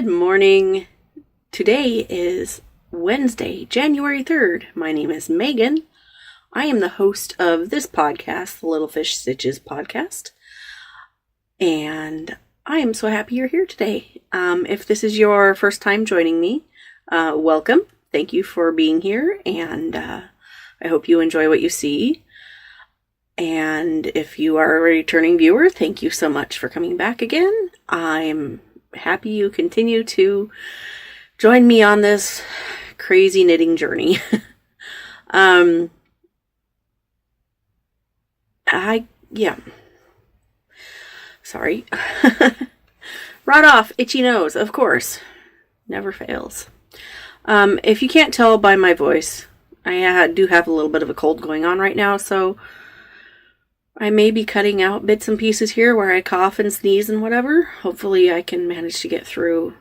Good morning. Today is Wednesday, January 3rd. My name is Megan. I am the host of this podcast, the Little Fish Stitches podcast. And I am so happy you're here today. If this is your first time joining me, welcome. Thank you for being here, and I hope you enjoy what you see. And if you are a returning viewer, thank you so much for coming back again. I'm happy you continue to join me on this crazy knitting journey. Sorry. Right off, itchy nose, of course. Never fails. If you can't tell by my voice, I do have a little bit of a cold going on right now, so I may be cutting out bits and pieces here where I cough and sneeze and whatever. Hopefully I can manage to get through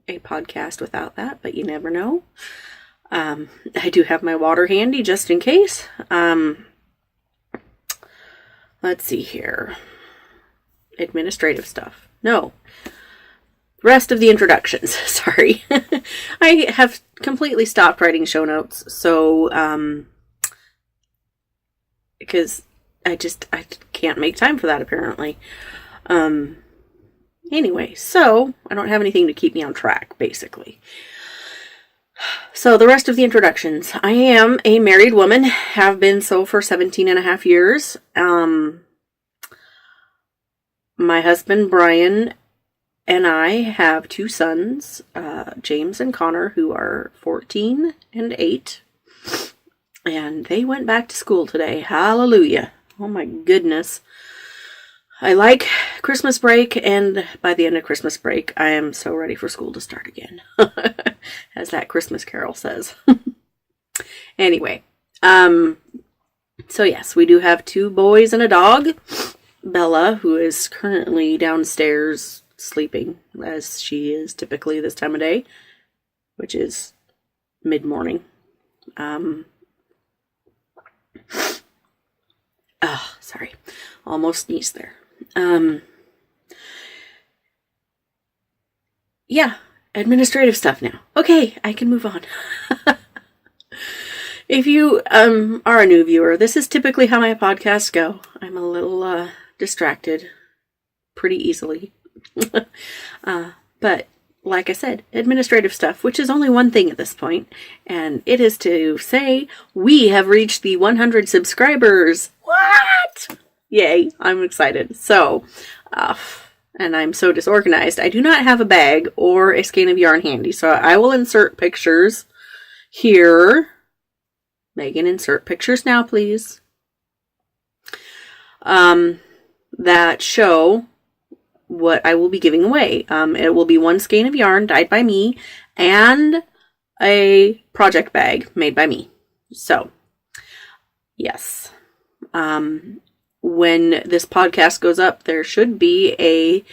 a podcast without that, but you never know. I do have my water handy just in case. Let's see here. Administrative stuff. No. Rest of the introductions. Sorry. I have completely stopped writing show notes, so, because I can't make time for that, apparently. Anyway, so I don't have anything to keep me on track, basically. So the rest of the introductions. I am a married woman, have been so for 17 and a half years. My husband, Brian, and I have two sons, James and Connor, who are 14 and 8. And they went back to school today. Hallelujah. Oh my goodness. I like Christmas break, and by the end of Christmas break, I am so ready for school to start again. As that Christmas carol says. Anyway, so yes, we do have two boys and a dog. Bella, who is currently downstairs sleeping, as she is typically this time of day, which is mid-morning. Sorry. Almost sneezed there. Yeah, administrative stuff now. Okay, I can move on. If you are a new viewer, this is typically how my podcasts go. I'm a little distracted pretty easily. But like I said, administrative stuff, which is only one thing at this point, and it is to say we have reached the 100 subscribers. What? Yay, I'm excited. So, and I'm so disorganized. I do not have a bag or a skein of yarn handy, so I will insert pictures here. Megan, insert pictures now, please. That show what I will be giving away. It will be one skein of yarn dyed by me and a project bag made by me. So, yes. When this podcast goes up, there should be a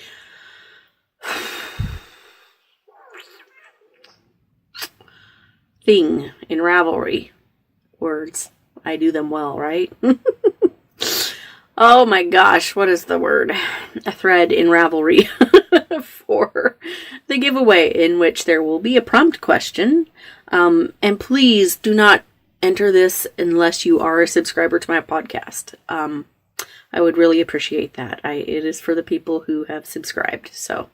thing in Ravelry. Words. I do them well, right? Oh my gosh, what is the word? A thread in Ravelry for the giveaway, in which there will be a prompt question. And please do not enter this unless you are a subscriber to my podcast. I would really appreciate that. It is for the people who have subscribed. So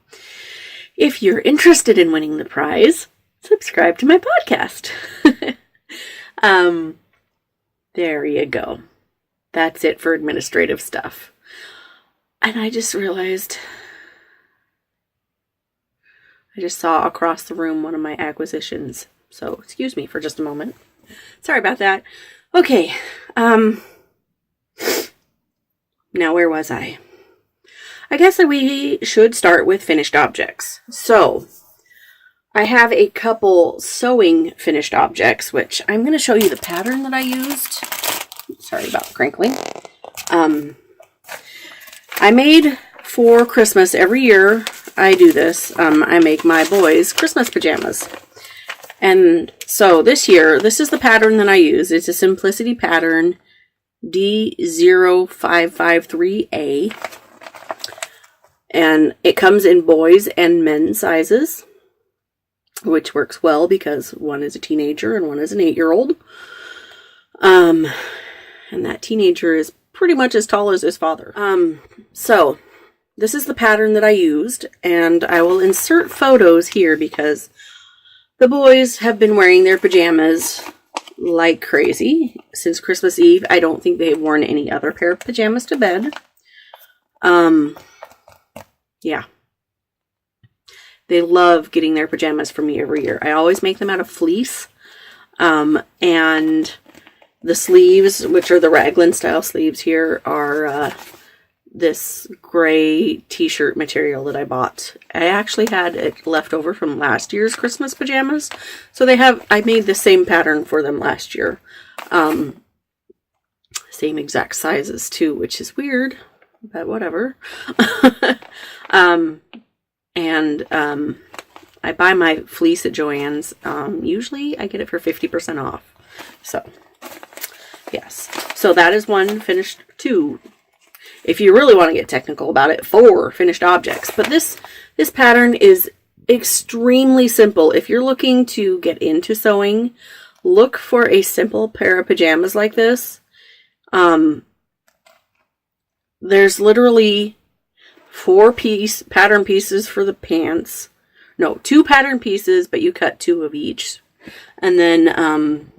if you're interested in winning the prize, subscribe to my podcast. There you go. That's it for administrative stuff. And I just realized, I just saw across the room one of my acquisitions. So excuse me for just a moment. Sorry about that. Okay. Now where was I? I guess that we should start with finished objects. So I have a couple sewing finished objects, which I'm going to show you the pattern that I used. Sorry about the crinkling. I made for Christmas every year. I do this. I make my boys Christmas pajamas. And so this year, this is the pattern that I use. It's a Simplicity pattern D0553A. And it comes in boys and men's sizes. which works well because one is a teenager and one is an 8-year-old. And that teenager is pretty much as tall as his father. So this is the pattern that I used, and I will insert photos here because the boys have been wearing their pajamas like crazy since Christmas Eve. I don't think they've worn any other pair of pajamas to bed. Yeah. They love getting their pajamas from me every year. I always make them out of fleece. And the sleeves, which are the raglan style sleeves here, are this gray t-shirt material that I bought. I actually had it left over from last year's Christmas pajamas. So I made the same pattern for them last year. Same exact sizes too, which is weird, but whatever. I buy my fleece at Joann's. Usually I get it for 50% off. So, yes. So that is one finished, 2. If you really want to get technical about it, 4 finished objects. But this pattern is extremely simple. If you're looking to get into sewing, look for a simple pair of pajamas like this. There's literally 4 pattern pieces for the pants. No, 2 pattern pieces, but you cut 2 of each. And then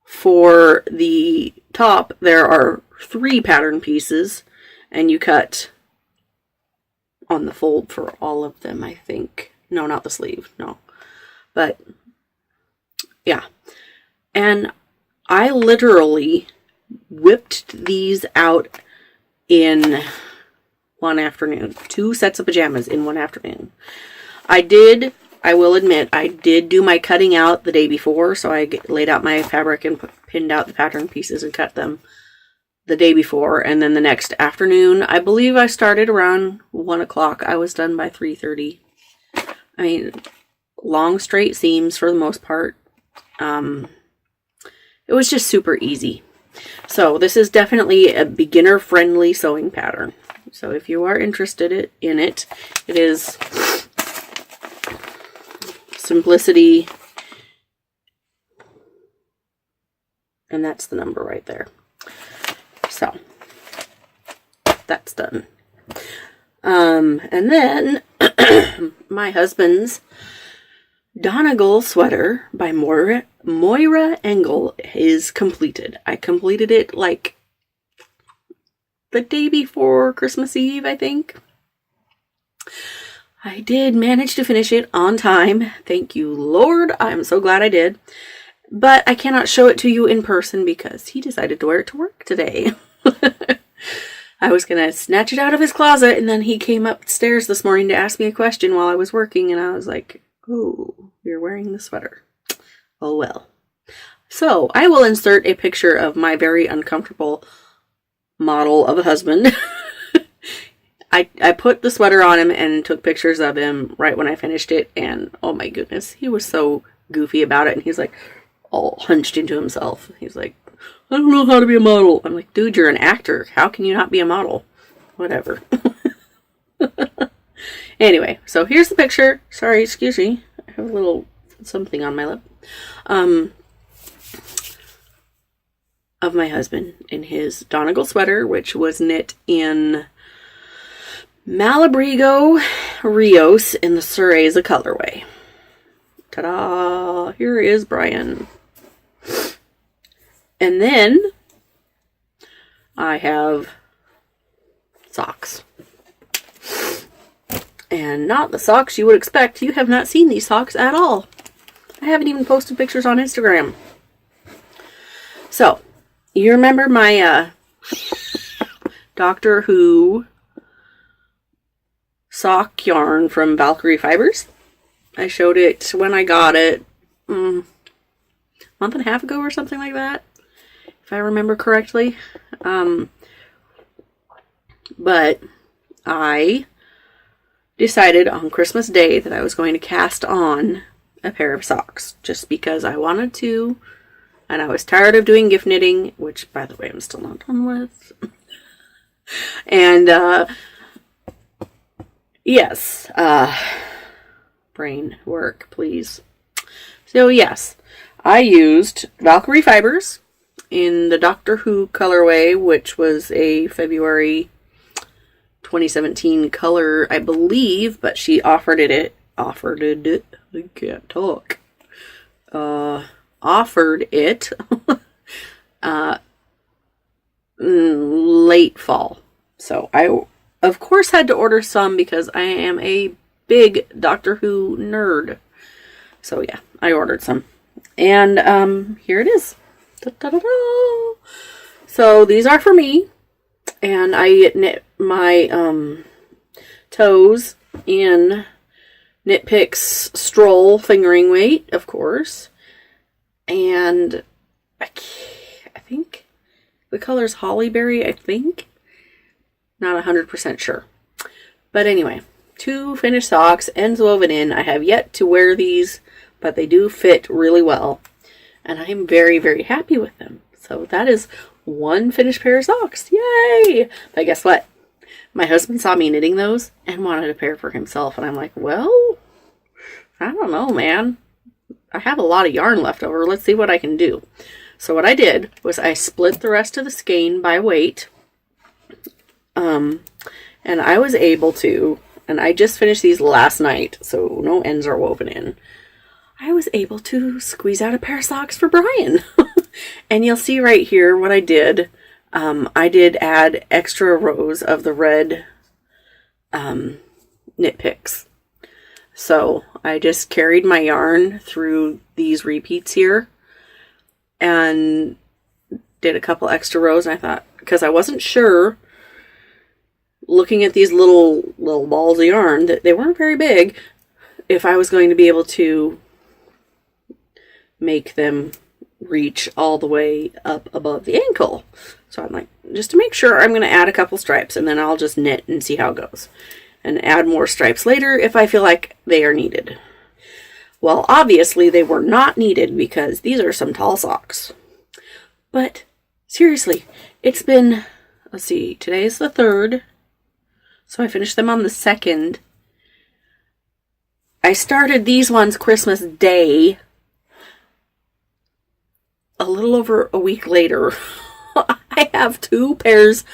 for the top, there are 3 pattern pieces, and you cut on the fold for all of them, I think. No, not the sleeve, no. But, yeah. And I literally whipped these out in one afternoon. 2 sets of pajamas in one afternoon. I will admit, I did do my cutting out the day before, so I laid out my fabric and pinned out the pattern pieces and cut them the day before, and then the next afternoon, I believe I started around 1 o'clock. I was done by 3:30. I mean, long straight seams for the most part. It was just super easy. So this is definitely a beginner-friendly sewing pattern. So if you are interested in it, it is Simplicity, and that's the number right there. So that's done. And then my husband's Donegal Sweater by Moira Engel is completed. I completed it like the day before Christmas Eve, I think. I did manage to finish it on time. Thank you, Lord. I'm so glad I did. But I cannot show it to you in person because he decided to wear it to work today. I was going to snatch it out of his closet, and then he came upstairs this morning to ask me a question while I was working, and I was like, oh, you're wearing the sweater. Oh, well. So, I will insert a picture of my very uncomfortable model of a husband. I put the sweater on him and took pictures of him right when I finished it, and oh my goodness, he was so goofy about it, and he's like all hunched into himself. He's like, I don't know how to be a model. I'm like, dude, you're an actor. How can you not be a model? Whatever. Anyway, so here's the picture. Sorry, excuse me. I have a little something on my lip. Of my husband in his Donegal sweater, which was knit in Malabrigo Rios in the Cereza colorway. Ta-da! Here is Brian. And then I have socks. And not the socks you would expect. You have not seen these socks at all. I haven't even posted pictures on Instagram. So, you remember my Doctor Who sock yarn from Valkyrie Fibers? I showed it when I got it a month and a half ago or something like that, if I remember correctly. But I decided on Christmas Day that I was going to cast on a pair of socks just because I wanted to, and I was tired of doing gift knitting, which, by the way, I'm still not done with. And yes, brain work, please. So yes, I used Valkyrie fibers in the Doctor Who colorway, which was a February 2017 color, I believe, but she offered it. I can't talk. Offered it late fall. So I, of course, had to order some because I am a big Doctor Who nerd. So yeah, I ordered some. And here it is. Da-da-da-da. So these are for me. And I knit my toes in Knit Picks Stroll fingering weight, of course. And I think the color's Hollyberry, I think. Not 100% sure. But anyway, 2 finished socks, ends woven in. I have yet to wear these, but they do fit really well. And I'm very, very happy with them. So that is 1 finished pair of socks. Yay! But guess what? My husband saw me knitting those and wanted a pair for himself. And I'm like, well, I don't know, man. I have a lot of yarn left over. Let's see what I can do. So what I did was I split the rest of the skein by weight. And I was able to, and I just finished these last night, so no ends are woven in. I was able to squeeze out a pair of socks for Brian. And you'll see right here what I did. I did add extra rows of the red Knit Picks. So I just carried my yarn through these repeats here and did a couple extra rows. And I thought, because I wasn't sure, looking at these little balls of yarn, that they weren't very big, if I was going to be able to make them reach all the way up above the ankle. So I'm like, just to make sure, I'm going to add a couple stripes and then I'll just knit and see how it goes. And add more stripes later if I feel like they are needed. Well, obviously they were not needed because these are some tall socks. But seriously, it's been, let's see, today's the 3rd. So I finished them on the 2nd. I started these ones Christmas Day. A little over a week later, I have 2 pairs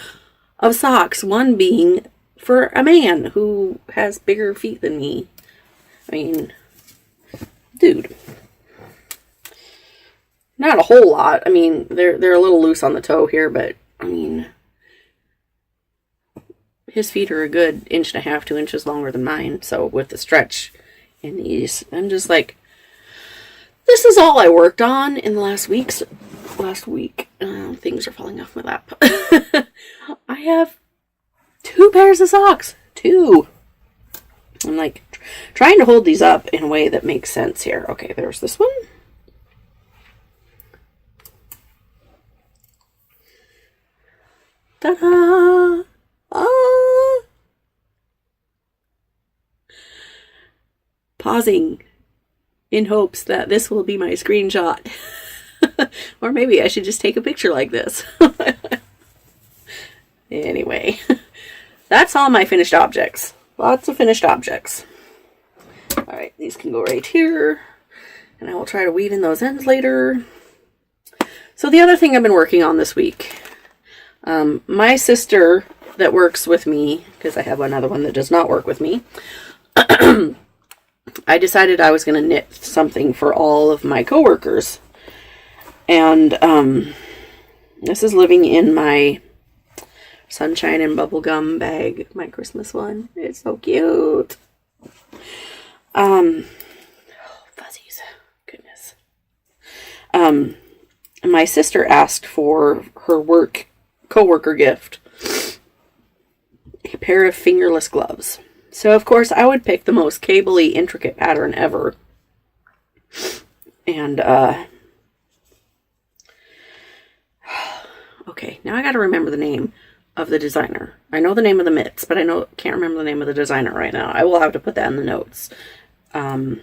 of socks. One being for a man who has bigger feet than me. I mean, dude. Not a whole lot. I mean, they're a little loose on the toe here, but I mean, his feet are a good 1.5 to 2 inches longer than mine. So with the stretch in these, I'm just like, this is all I worked on in the last week. Things are falling off my lap. I have 2 pairs of socks. 2. I'm like trying to hold these up in a way that makes sense here. Okay, there's this one. Ta-da! Ah! Pausing in hopes that this will be my screenshot. Or maybe I should just take a picture like this. Anyway, that's all my finished objects. Lots of finished objects. Alright, these can go right here. And I will try to weave in those ends later. So the other thing I've been working on this week. My sister that works with me, because I have another one that does not work with me, I decided I was going to knit something for all of my coworkers. And this is living in my Sunshine and Bubblegum bag, my Christmas one. It's so cute. Fuzzies. Goodness. My sister asked for her coworker gift a pair of fingerless gloves. So, of course, I would pick the most cable-y, intricate pattern ever. And, okay, now I gotta remember the name of the designer. I know the name of the mitts, but can't remember the name of the designer right now. I will have to put that in the notes. But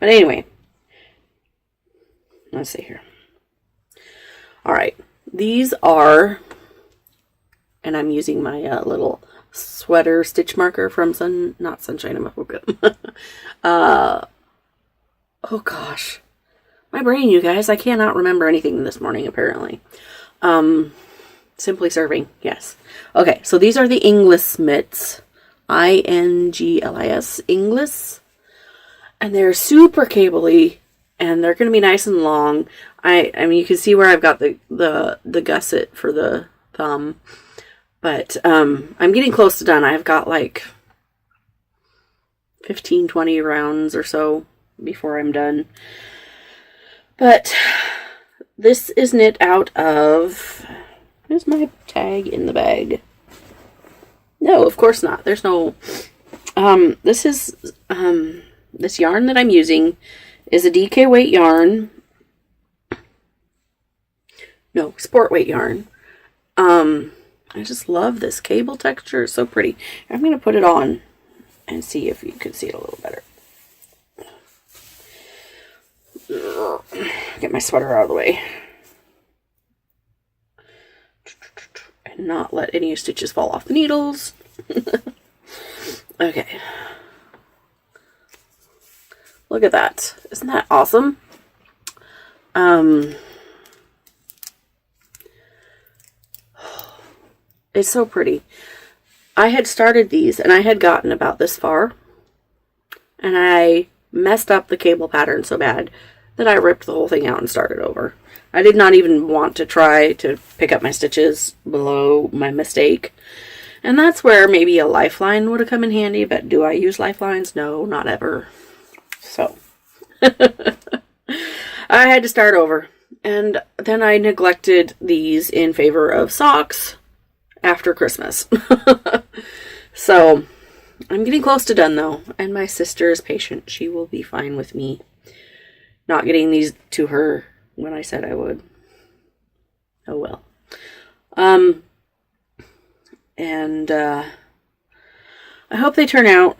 anyway. Let's see here. Alright, these are And I'm using my little sweater stitch marker from not Sunshine America. Oh gosh. My brain, you guys. I cannot remember anything this morning, apparently. Simply Serving, yes. Okay, so these are the Inglis mitts. Inglis. Inglis. And they're super cabley. And they're going to be nice and long. I mean, you can see where I've got the gusset for the thumb. But I'm getting close to done. I've got like 15, 20 rounds or so before I'm done. But this is knit out of... Is my tag in the bag? No, of course not. There's no... This is... this yarn that I'm using is a DK weight yarn. No, sport weight yarn. I just love this cable texture. It's so pretty. I'm going to put it on and see if you can see it a little better. Get my sweater out of the way. And not let any stitches fall off the needles. Okay. Look at that. Isn't that awesome? It's so pretty. I had started these and I had gotten about this far. And I messed up the cable pattern so bad that I ripped the whole thing out and started over. I did not even want to try to pick up my stitches below my mistake. And that's where maybe a lifeline would have come in handy, but do I use lifelines? No, not ever. So, I had to start over. And then I neglected these in favor of socks after Christmas. So, I'm getting close to done though. And my sister is patient. She will be fine with me not getting these to her when I said I would. Oh well. And I hope they turn out.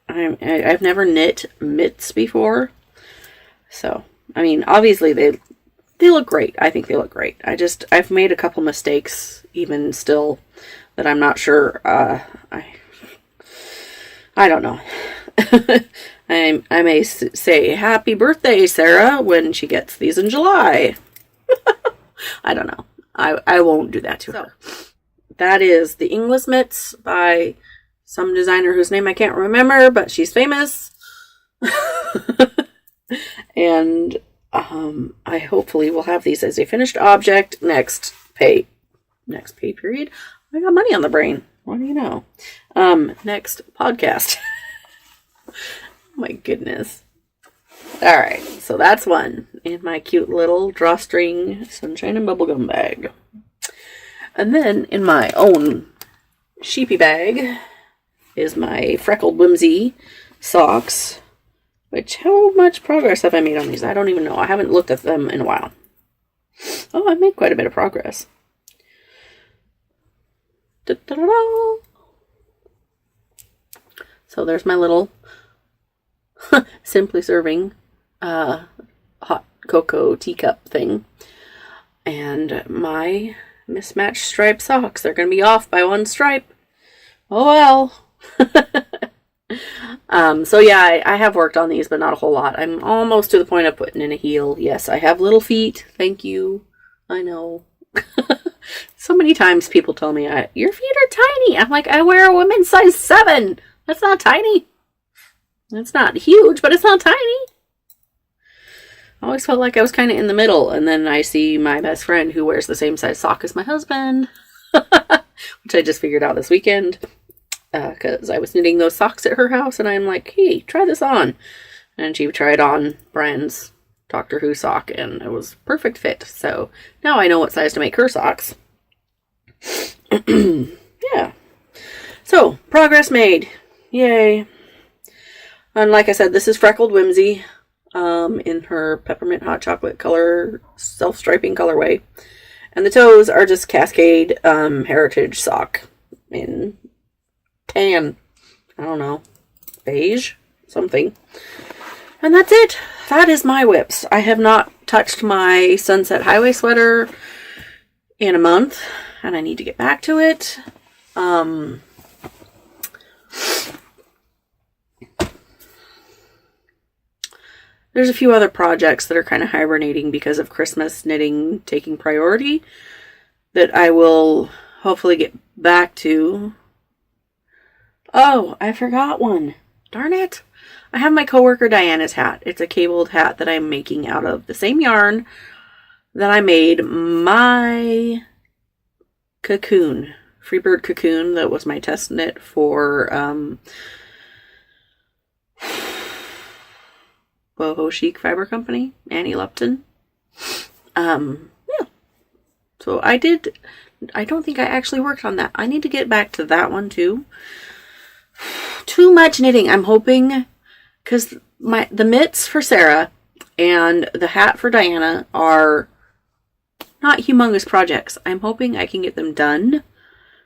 I've never knit mitts before. So, I mean, obviously they look great. I think they look great. I've made a couple mistakes even still that I'm not sure. I don't know. I may say happy birthday, Sarah, when she gets these in July. I don't know. I won't do that to her. That is the Inglis mitts by some designer whose name I can't remember, but she's famous. And I hopefully will have these as a finished object next pay period. I got money on the brain. What do you know? Next podcast. My goodness. Alright, so that's one in my cute little drawstring sunshine and bubblegum bag. And then in my own sheepy bag is my Freckled Whimsy socks. Which, how much progress have I made on these? I don't even know. I haven't looked at them in a while. Oh, I've made quite a bit of progress. Da-da-da-da. So there's my little Simply Serving hot cocoa teacup thing. And my mismatched striped socks. They're going to be off by one stripe. Oh well. So yeah, I have worked on these, but not a whole lot. I'm almost to the point of putting in a heel. Yes, I have little feet. Thank you. I know. So many times people tell me, your feet are tiny. I'm like, I wear a women's size 7. That's not tiny. It's not huge, but it's not tiny. I always felt like I was kind of in the middle. And then I see my best friend who wears the same size sock as my husband. Which I just figured out this weekend. Because I was knitting those socks at her house. And I'm like, hey, try this on. And she tried on Brian's Doctor Who sock. And it was perfect fit. So now I know what size to make her socks. Yeah. So, progress made. Yay. And like I said, this is Freckled Whimsy. In her peppermint hot chocolate color, self-striping colorway. And the toes are just Cascade Heritage sock in tan. I don't know. Beige? Something. And that's it. That is my whips. I have not touched my Sunset Highway sweater in a month, and I need to get back to it. There's a few other projects that are kind of hibernating because of Christmas knitting taking priority that I will hopefully get back to. Oh, I forgot one. Darn it. I have my coworker Diana's hat. It's a cabled hat that I'm making out of the same yarn that I made my cocoon, Freebird cocoon, that was my test knit for Boho Chic Fiber Company, Annie Lupton. Yeah. So I don't think I actually worked on that. I need to get back to that one too. Too much knitting. I'm hoping, because the mitts for Sarah and the hat for Diana are not humongous projects. I'm hoping I can get them done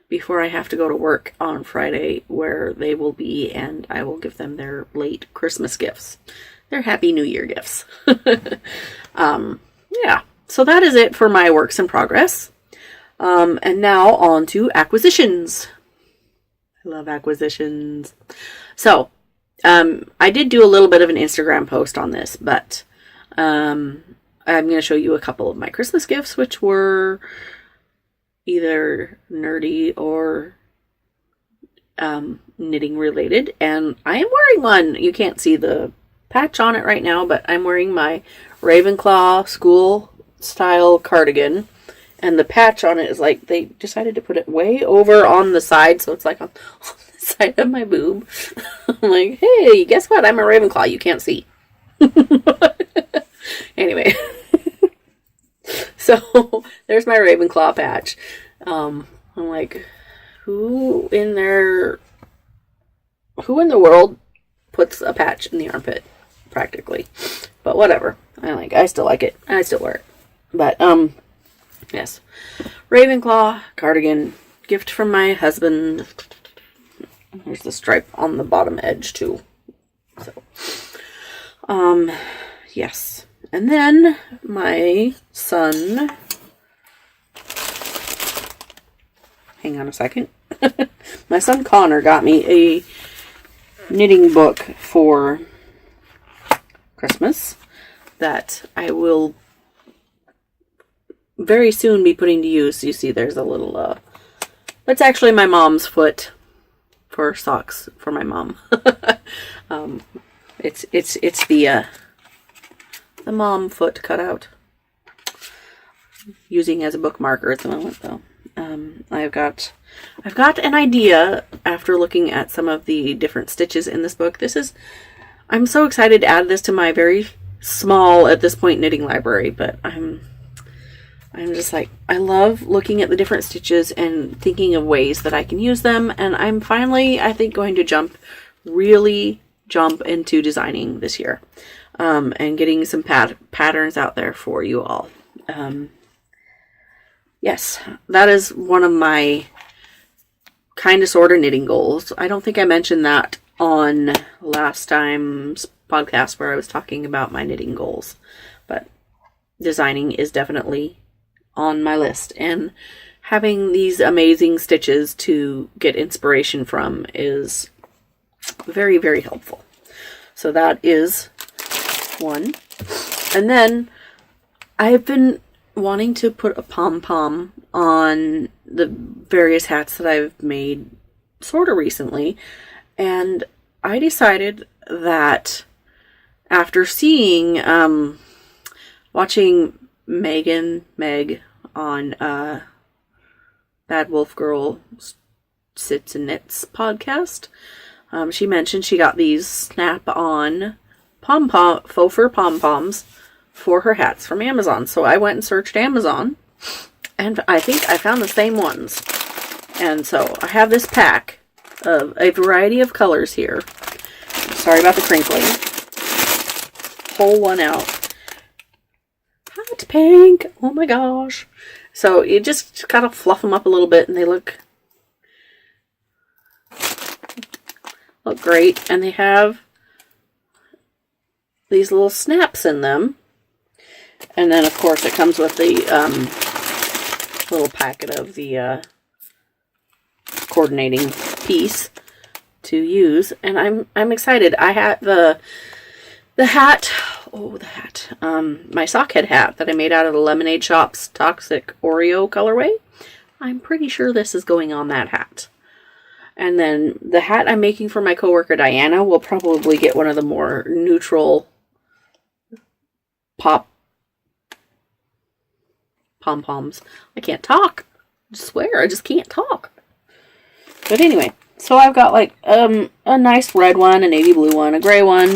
before I have to go to work on Friday, where they will be, and I will give them their late Christmas gifts. Their Happy New Year gifts. Yeah. So that is it for my works in progress. And now on to acquisitions. I love acquisitions. So, I did do a little bit of an Instagram post on this, but I'm going to show you a couple of my Christmas gifts, which were either nerdy or knitting related. And I am wearing one. You can't see the patch on it right now, but I'm wearing my Ravenclaw school style cardigan. And the patch on it is like, they decided to put it way over on the side, so it's like on the side of my boob. I'm like, hey, guess what? I'm a Ravenclaw. You can't see. Anyway. So, there's my Ravenclaw patch. I'm like, who in the world puts a patch in the armpit? Practically. But whatever. I still like it. I still wear it. But, yes. Ravenclaw cardigan. Gift from my husband. There's the stripe on the bottom edge too. So, yes. And then my son. Hang on a second. My son Connor got me a knitting book for Christmas that I will very soon be putting to use. You see there's a little it's actually my mom's foot for socks for my mom. It's the mom foot cutout, using as a bookmarker at the moment though. I've got an idea after looking at some of the different stitches in this book. I'm so excited to add this to my very small at this point knitting library, but I'm just like, I love looking at the different stitches and thinking of ways that I can use them. And I'm finally, I think, going to really jump into designing this year. And getting some patterns out there for you all. Yes, that is one of my kind of sort of knitting goals. I don't think I mentioned that on last time's podcast where I was talking about my knitting goals. But designing is definitely on my list, and having these amazing stitches to get inspiration from is very, very helpful. So that is one. And then I've been wanting to put a pom-pom on the various hats that I've made sort of recently, and I decided that after seeing watching Meg on Bad Wolf Girl Sits and Knits podcast, she mentioned she got these snap-on faux fur pom-poms for her hats from Amazon. So I went and searched Amazon, and I think I found the same ones. And so I have this pack of a variety of colors here. Sorry about the crinkling. Pull one out. Hot pink. Oh my gosh. So you just gotta fluff them up a little bit, and they look great. And they have these little snaps in them. And then, of course, it comes with the little packet of the coordinating piece to use, and I'm excited. I had the hat. Oh, the hat. My sockhead hat that I made out of the Lemonade Shop's Toxic Oreo colorway. I'm pretty sure this is going on that hat. And then the hat I'm making for my coworker Diana will probably get one of the more neutral pom-poms. I can't talk. I swear, I just can't talk. But anyway, so I've got like a nice red one, a navy blue one, a gray one,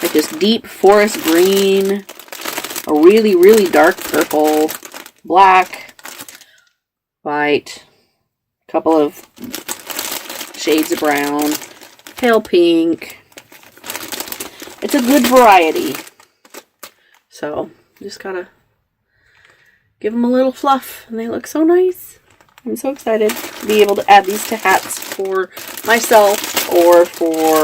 like this deep forest green, a really, really dark purple, black, white, a couple of shades of brown, pale pink. It's a good variety. So, just gotta give them a little fluff, and they look so nice. I'm so excited to be able to add these to hats for myself or for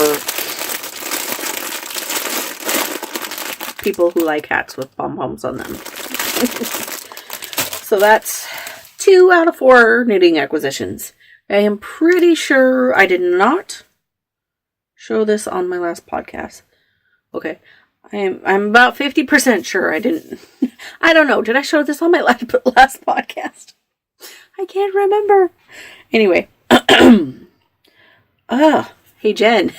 people who like hats with pom-poms on them. So that's 2 out of 4 knitting acquisitions. I am pretty sure I did not show this on my last podcast. Okay. I'm about 50% sure I didn't. I don't know. Did I show this on my last podcast? I can't remember. Anyway. Hey Jen.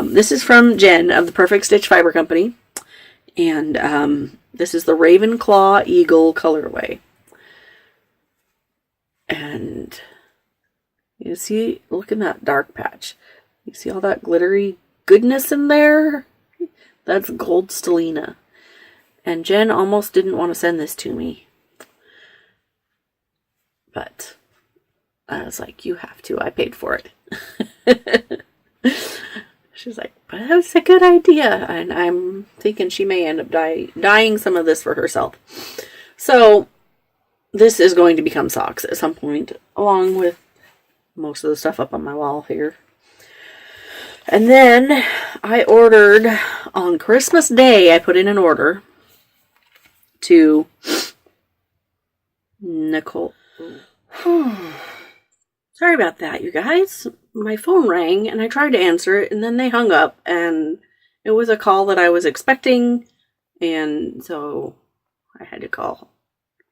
This is from Jen of the Perfect Stitch Fiber Company. And this is the Ravenclaw Eagle colorway. And you see, look in that dark patch. You see all that glittery goodness in there? That's gold stellina. And Jen almost didn't want to send this to me. But I was like, you have to. I paid for it. She's like, but that's a good idea. And I'm thinking she may end up dyeing some of this for herself. So this is going to become socks at some point, along with most of the stuff up on my wall here. And then I ordered on Christmas Day, I put in an order to Nicole. Sorry about that, you guys. My phone rang and I tried to answer it and then they hung up and it was a call that I was expecting, and so I had to call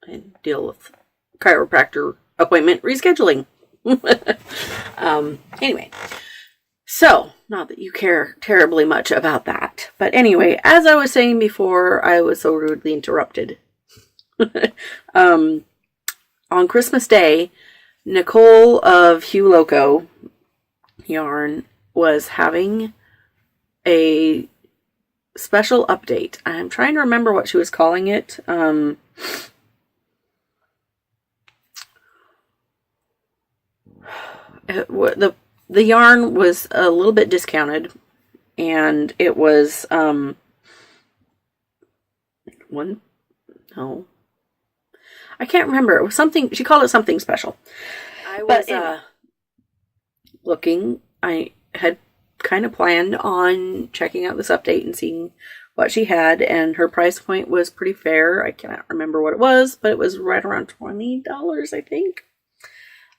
and deal with chiropractor appointment rescheduling. Anyway, so not that you care terribly much about that, but anyway, as I was saying before, I was so rudely interrupted. On Christmas Day, Nicole of Humo Co Yarn was having a special update. I'm trying to remember what she was calling it. The yarn was a little bit discounted, and it was I can't remember. It was something, she called it something special. I was looking. I had kind of planned on checking out this update and seeing what she had, and her price point was pretty fair. I cannot remember what it was, but it was right around $20, I think.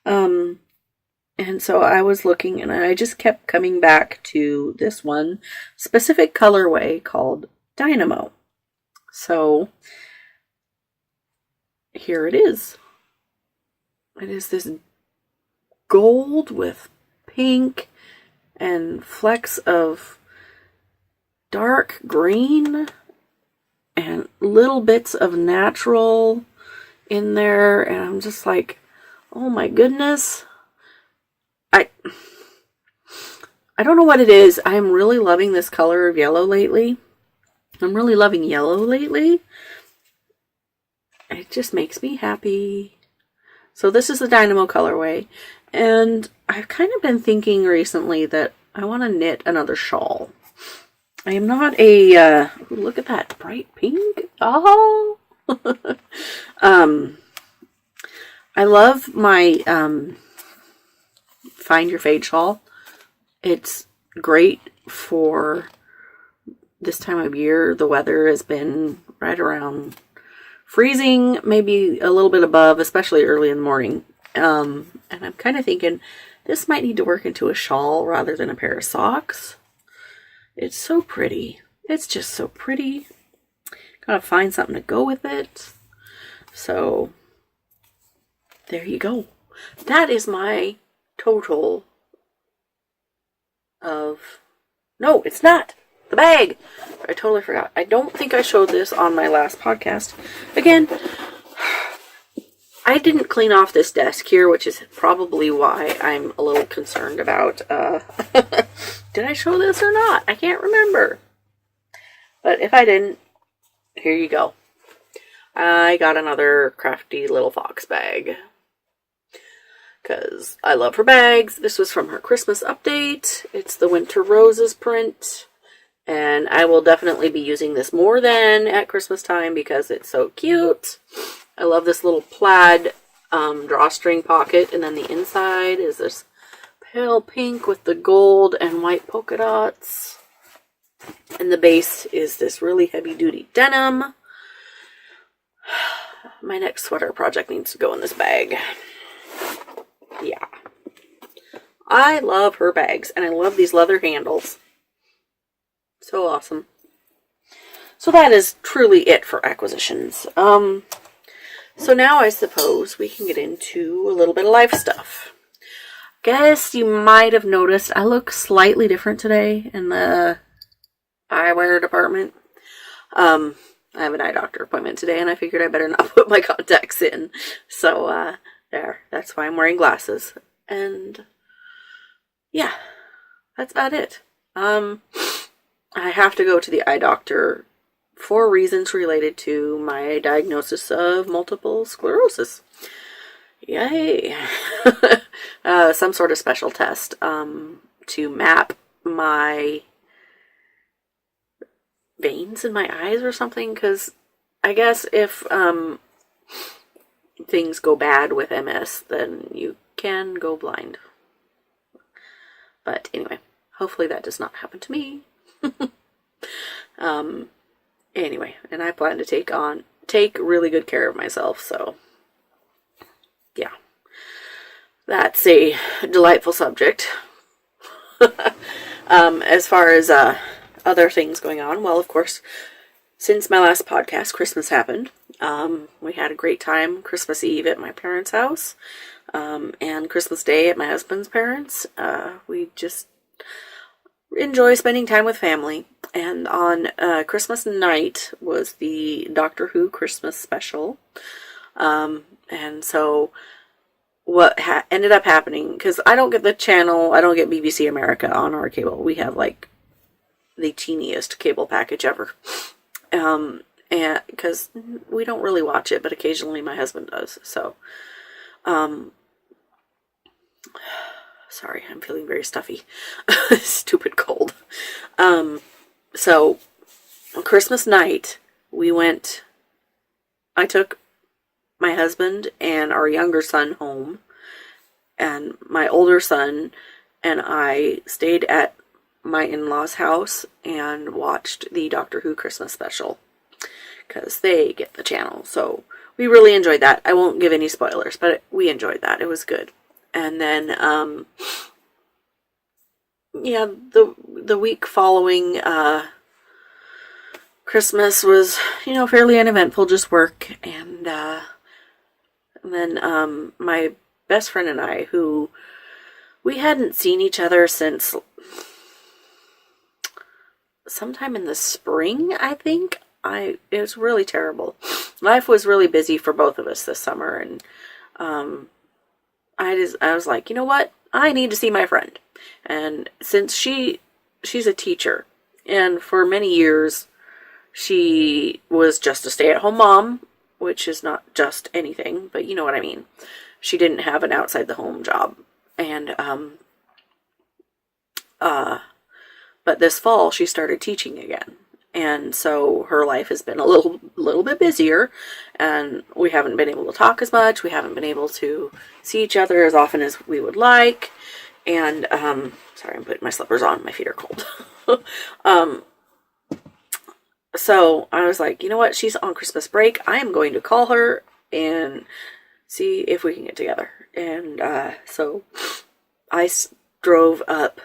And so I was looking, and I just kept coming back to this one specific colorway called Dynamo. So here it is. It is this gold with pink and flecks of dark green and little bits of natural in there. And I'm just like, oh my goodness. I don't know what it is. I'm really loving this color of yellow lately. I'm really loving yellow lately. It just makes me happy. So this is the Dynamo colorway. And I've kind of been thinking recently that I want to knit another shawl. I am not a, look at that bright pink. Oh! I love my Find Your Fade shawl. It's great for this time of year. The weather has been right around freezing, maybe a little bit above, especially early in the morning. And I'm kind of thinking this might need to work into a shawl rather than a pair of socks. It's so pretty. It's just so pretty. Gotta find something to go with it. So, there you go. That is my total of... No, it's not! The bag! I totally forgot. I don't think I showed this on my last podcast. Again, I didn't clean off this desk here, which is probably why I'm a little concerned about, did I show this or not? I can't remember. But if I didn't, here you go. I got another Crafty Little Fox bag. Because I love her bags. This was from her Christmas update. It's the Winter Roses print. And I will definitely be using this more than at Christmas time because it's so cute. I love this little plaid drawstring pocket. And then the inside is this pale pink with the gold and white polka dots. And the base is this really heavy-duty denim. My next sweater project needs to go in this bag. Yeah. I love her bags. And I love these leather handles. So awesome. So that is truly it for acquisitions. So now I suppose we can get into a little bit of life stuff. Guess you might have noticed I look slightly different today in the eyewear department. I have an eye doctor appointment today and I figured I better not put my contacts in. So, there. That's why I'm wearing glasses. And, yeah. That's about it. I have to go to the eye doctor for reasons related to my diagnosis of multiple sclerosis. Yay! Some sort of special test to map my veins in my eyes or something, because I guess if things go bad with MS, then you can go blind. But anyway, hopefully that does not happen to me. Anyway, and I plan to take really good care of myself, so yeah. That's a delightful subject. As far as other things going on, well, of course, since my last podcast, Christmas happened. We had a great time Christmas Eve at my parents' house, and Christmas Day at my husband's parents. We just enjoy spending time with family. And on Christmas night was the Doctor Who Christmas special. And so what ended up happening, because I don't get the channel, I don't get BBC America on our cable. We have like the teeniest cable package ever. And because we don't really watch it, but occasionally my husband does. So, sorry, I'm feeling very stuffy. Stupid cold. So, on Christmas night, I took my husband and our younger son home, and my older son and I stayed at my in-laws' house and watched the Doctor Who Christmas special, because they get the channel. So, we really enjoyed that. I won't give any spoilers, but we enjoyed that. It was good. And then, yeah, the week following Christmas was, fairly uneventful, just work. And then my best friend and I, who we hadn't seen each other since sometime in the spring, I think. It was really terrible. Life was really busy for both of us this summer, and I was like, you know what? I need to see my friend. And since she's a teacher, and for many years she was just a stay-at-home mom, which is not just anything, but you know what I mean. She didn't have an outside-the-home job. And but this fall she started teaching again. And so her life has been a little bit busier, and we haven't been able to talk as much. We haven't been able to see each other as often as we would like. And, sorry, I'm putting my slippers on. My feet are cold. So I was like, you know what? She's on Christmas break. I am going to call her and see if we can get together. And so I drove up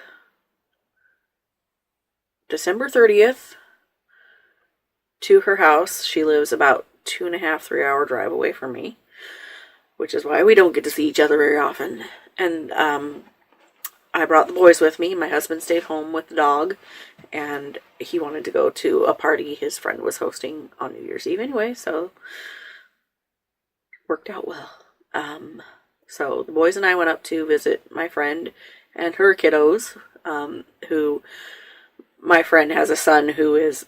December 30th to her house. She lives about 2.5, 3 hour drive away from me, which is why we don't get to see each other very often. And I brought the boys with me. My husband stayed home with the dog, and he wanted to go to a party his friend was hosting on New Year's Eve anyway, so worked out well. So the boys and I went up to visit my friend and her kiddos, who my friend has a son who is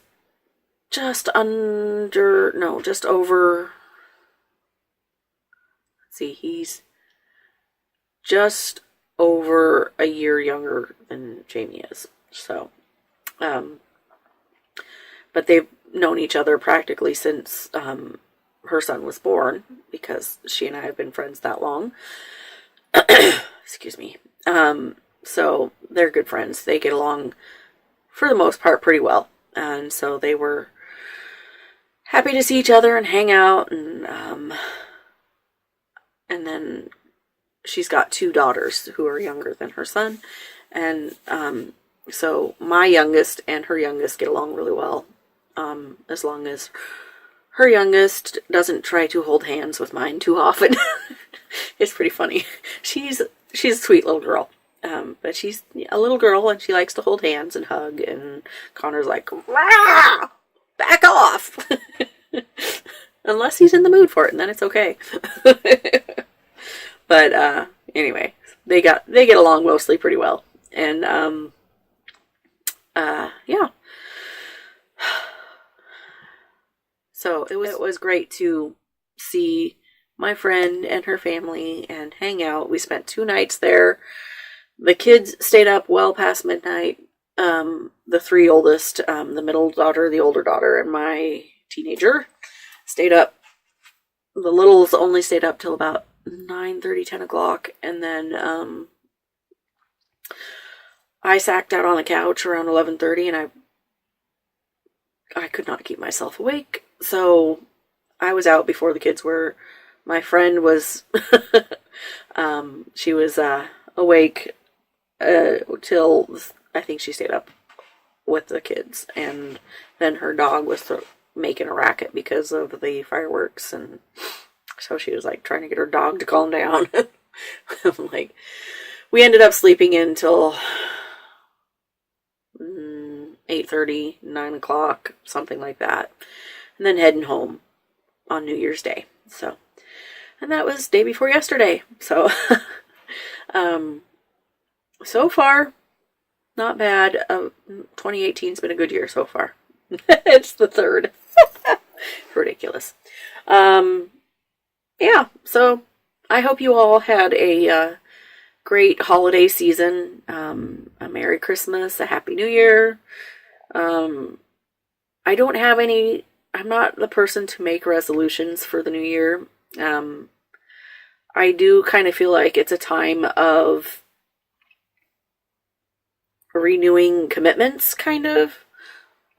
just over, let's see, he's just over a year younger than Jamie is. So, but they've known each other practically since her son was born, because she and I have been friends that long. Excuse me. So they're good friends. They get along for the most part pretty well. And so they were happy to see each other and hang out. And then she's got 2 daughters who are younger than her son. And so my youngest and her youngest get along really well. As long as her youngest doesn't try to hold hands with mine too often. It's pretty funny. She's a sweet little girl. But she's a little girl and she likes to hold hands and hug, and Connor's like, "Rah! Back off." Unless he's in the mood for it, and then it's okay. But anyway, they get along mostly pretty well. And yeah. So it was great to see my friend and her family and hang out. We spent 2 nights there. The kids stayed up well past midnight. The 3 oldest, the middle daughter, the older daughter, and my teenager stayed up. The littles only stayed up till about 9:30, 10 o'clock. And then I sacked out on the couch around 11:30, and I could not keep myself awake. So I was out before the kids were. My friend was, she was awake till, I think she stayed up with the kids. And then her dog was making a racket because of the fireworks. And so she was like trying to get her dog to calm down. Like, we ended up sleeping in till 8:30, 9 o'clock, something like that. And then heading home on New Year's Day. So, and that was day before yesterday. So, so far, not bad. 2018's been a good year so far. It's the 3rd. Ridiculous. Yeah, so I hope you all had a great holiday season. A Merry Christmas, a Happy New Year. I don't have any, I'm not the person to make resolutions for the new year. I do kind of feel like it's a time of renewing commitments, kind of,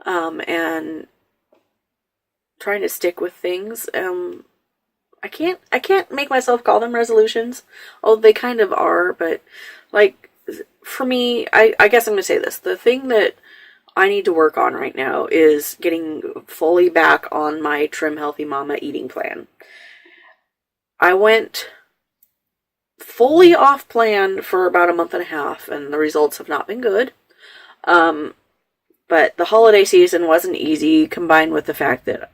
and trying to stick with things. I can't make myself call them resolutions. Oh, they kind of are, but like, for me, I guess I'm going to say this. The thing that I need to work on right now is getting fully back on my Trim Healthy Mama eating plan. I went fully off plan for about a month and a half, and the results have not been good. But the holiday season wasn't easy, combined with the fact that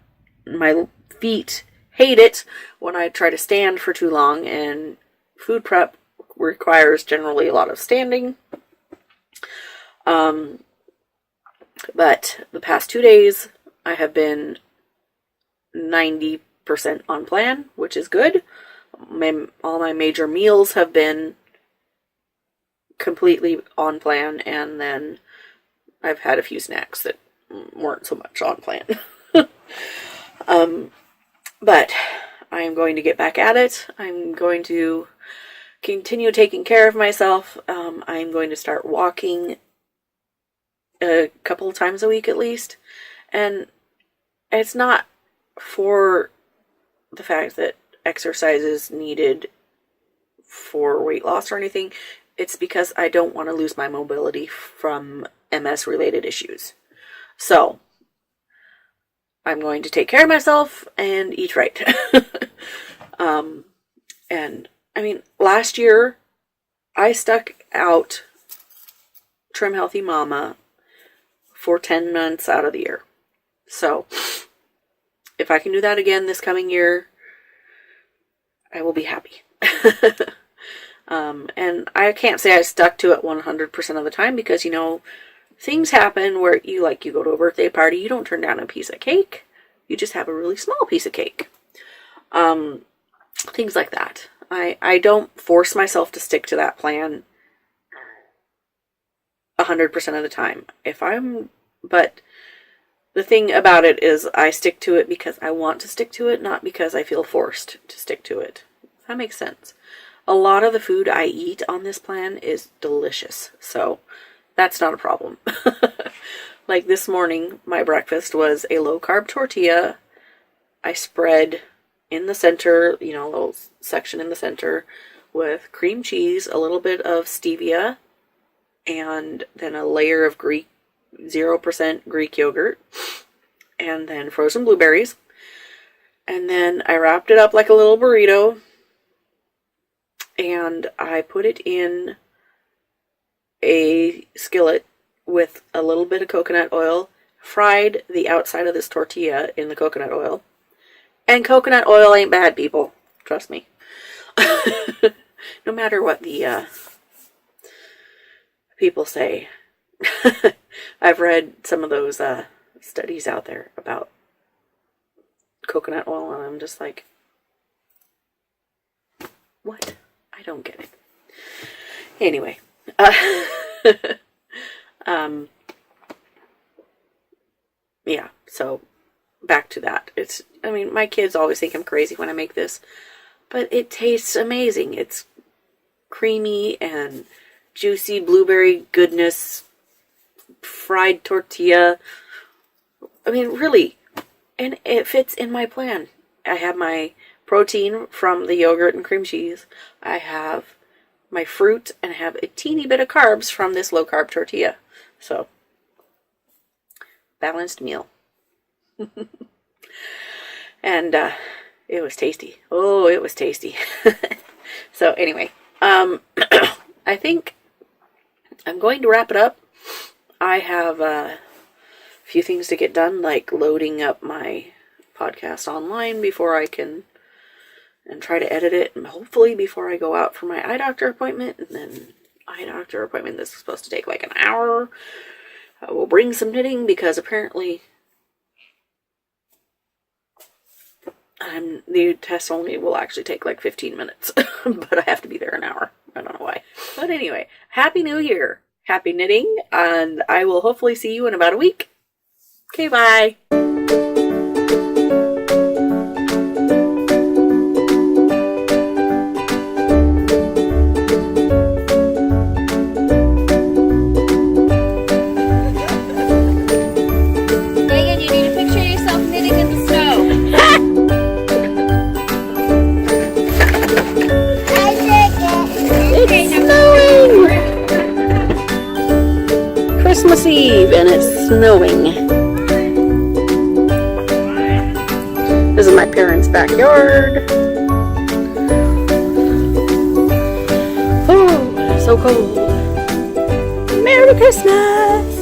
my feet hate it when I try to stand for too long, and food prep requires generally a lot of standing. But the past 2 days, I have been 90% on plan, which is good. All my major meals have been completely on plan, and then I've had a few snacks that weren't so much on plan. But I am going to get back at it. I'm going to continue taking care of myself. I'm going to start walking a couple of times a week at least. And it's not for the fact that exercise is needed for weight loss or anything. It's because I don't want to lose my mobility from MS related issues. So I'm going to take care of myself and eat right. And I mean, last year I stuck out Trim Healthy Mama for 10 months out of the year. So if I can do that again this coming year, I will be happy. And I can't say I stuck to it 100% of the time because, you know, things happen where you go to a birthday party, you don't turn down a piece of cake. You just have a really small piece of cake. Things like that. I don't force myself to stick to that plan 100% of the time. But the thing about it is I stick to it because I want to stick to it, not because I feel forced to stick to it. If that makes sense. A lot of the food I eat on this plan is delicious, so that's not a problem. Like this morning, my breakfast was a low-carb tortilla. I spread in the center, you know, a little section in the center with cream cheese, a little bit of stevia, and then a layer of 0% Greek yogurt, and then frozen blueberries. And then I wrapped it up like a little burrito, and I put it in a skillet with a little bit of coconut oil, fried the outside of this tortilla in the coconut oil. And coconut oil ain't bad, people. Trust me. No matter what the people say. I've read some of those studies out there about coconut oil, and I'm just like, what? I don't get it. Anyway. Yeah, so back to that. I mean, my kids always think I'm crazy when I make this, but it tastes amazing. It's creamy and juicy blueberry goodness, fried tortilla. I mean, really. And it fits in my plan. I have my protein from the yogurt and cream cheese. I have my fruit, and I have a teeny bit of carbs from this low-carb tortilla. So, balanced meal. And it was tasty. Oh, it was tasty. So anyway, I think I'm going to wrap it up. I have a few things to get done, like loading up my podcast online before I can, and try to edit it, and hopefully before I go out for my eye doctor appointment. And then eye doctor appointment, this is supposed to take like an hour. I will bring some knitting because apparently the test only will actually take like 15 minutes, but I have to be there an hour. I don't know why. But anyway, Happy New Year. Happy knitting, and I will hopefully see you in about a week. Okay, bye. Megan, you need to picture yourself knitting in the snow. It's snowing! Christmas Eve, and it's snowing. This is my parents' backyard. Oh, so cold. Merry Christmas!